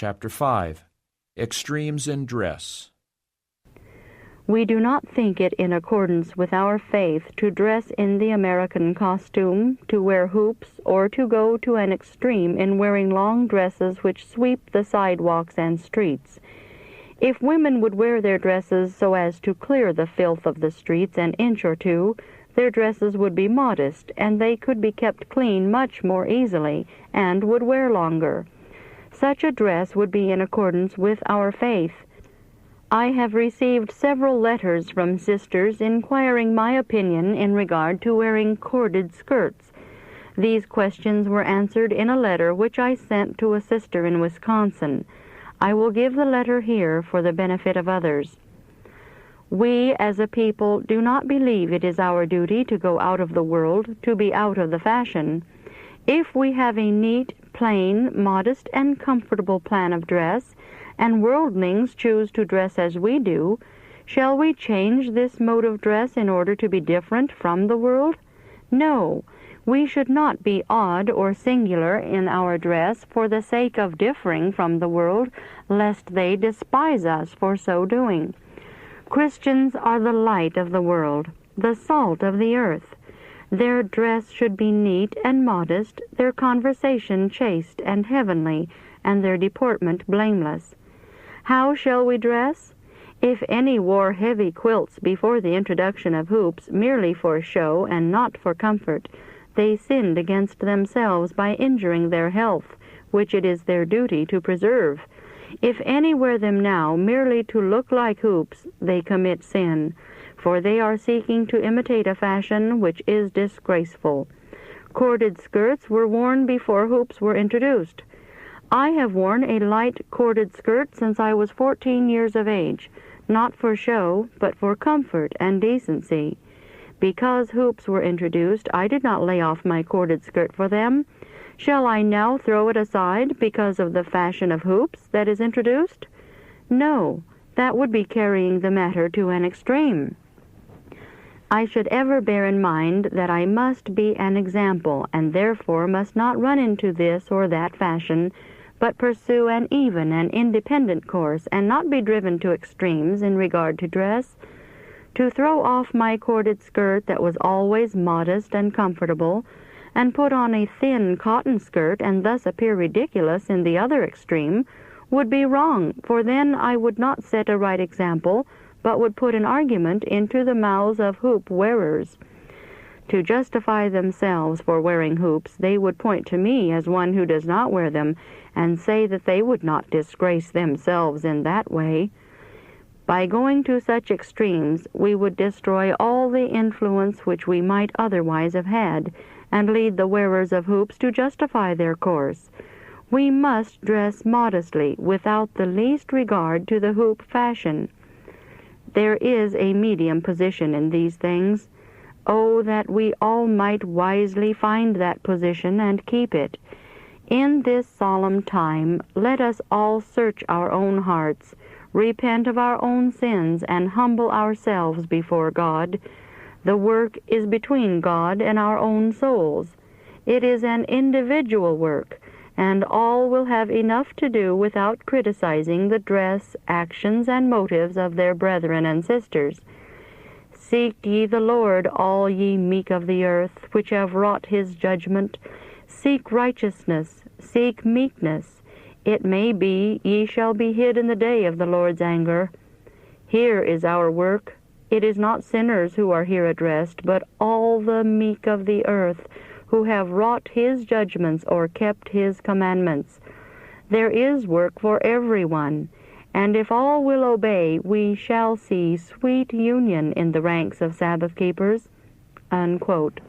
chapter 5, Extremes in Dress. We do not think it in accordance with our faith to dress in the American costume, to wear hoops, or to go to an extreme in wearing long dresses which sweep the sidewalks and streets. If women would wear their dresses so as to clear the filth of the streets an inch or two, their dresses would be modest, and they could be kept clean much more easily, and would wear longer. Such a dress would be in accordance with our faith. I have received several letters from sisters inquiring my opinion in regard to wearing corded skirts. These questions were answered in a letter which I sent to a sister in Wisconsin. I will give the letter here for the benefit of others. We, as a people, do not believe it is our duty to go out of the world, to be out of the fashion. If we have a neat, plain, modest, and comfortable plan of dress, and worldlings choose to dress as we do, shall we change this mode of dress in order to be different from the world? No, we should not be odd or singular in our dress for the sake of differing from the world, lest they despise us for so doing. Christians are the light of the world, the salt of the earth. Their dress should be neat and modest, their conversation chaste and heavenly, and their deportment blameless. How shall we dress? If any wore heavy quilts before the introduction of hoops merely for show and not for comfort, they sinned against themselves by injuring their health, which it is their duty to preserve. If any wear them now merely to look like hoops, they commit sin, for they are seeking to imitate a fashion which is disgraceful. Corded skirts were worn before hoops were introduced. I have worn a light corded skirt since I was 14 years of age, not for show, but for comfort and decency. Because hoops were introduced, I did not lay off my corded skirt for them. Shall I now throw it aside because of the fashion of hoops that is introduced? No, that would be carrying the matter to an extreme. I should ever bear in mind that I must be an example, and therefore must not run into this or that fashion, but pursue an even and independent course, and not be driven to extremes in regard to dress. To throw off my corded skirt that was always modest and comfortable, and put on a thin cotton skirt and thus appear ridiculous in the other extreme, would be wrong, for then I would not set a right example, but would put an argument into the mouths of hoop wearers. To justify themselves for wearing hoops, they would point to me as one who does not wear them, and say that they would not disgrace themselves in that way. By going to such extremes, we would destroy all the influence which we might otherwise have had, and lead the wearers of hoops to justify their course. We must dress modestly, without the least regard to the hoop fashion. There is a medium position in these things. Oh, that we all might wisely find that position and keep it. In this solemn time, let us all search our own hearts, repent of our own sins, and humble ourselves before God. The work is between God and our own souls. It is an individual work, and all will have enough to do without criticizing the dress, actions, and motives of their brethren and sisters. Seek ye the Lord, all ye meek of the earth, which have wrought his judgment. Seek righteousness, seek meekness. It may be ye shall be hid in the day of the Lord's anger. Here is our work. It is not sinners who are here addressed, but all the meek of the earth, who have wrought his judgments or kept his commandments. There is work for everyone, and if all will obey, we shall see sweet union in the ranks of Sabbath keepers." Unquote.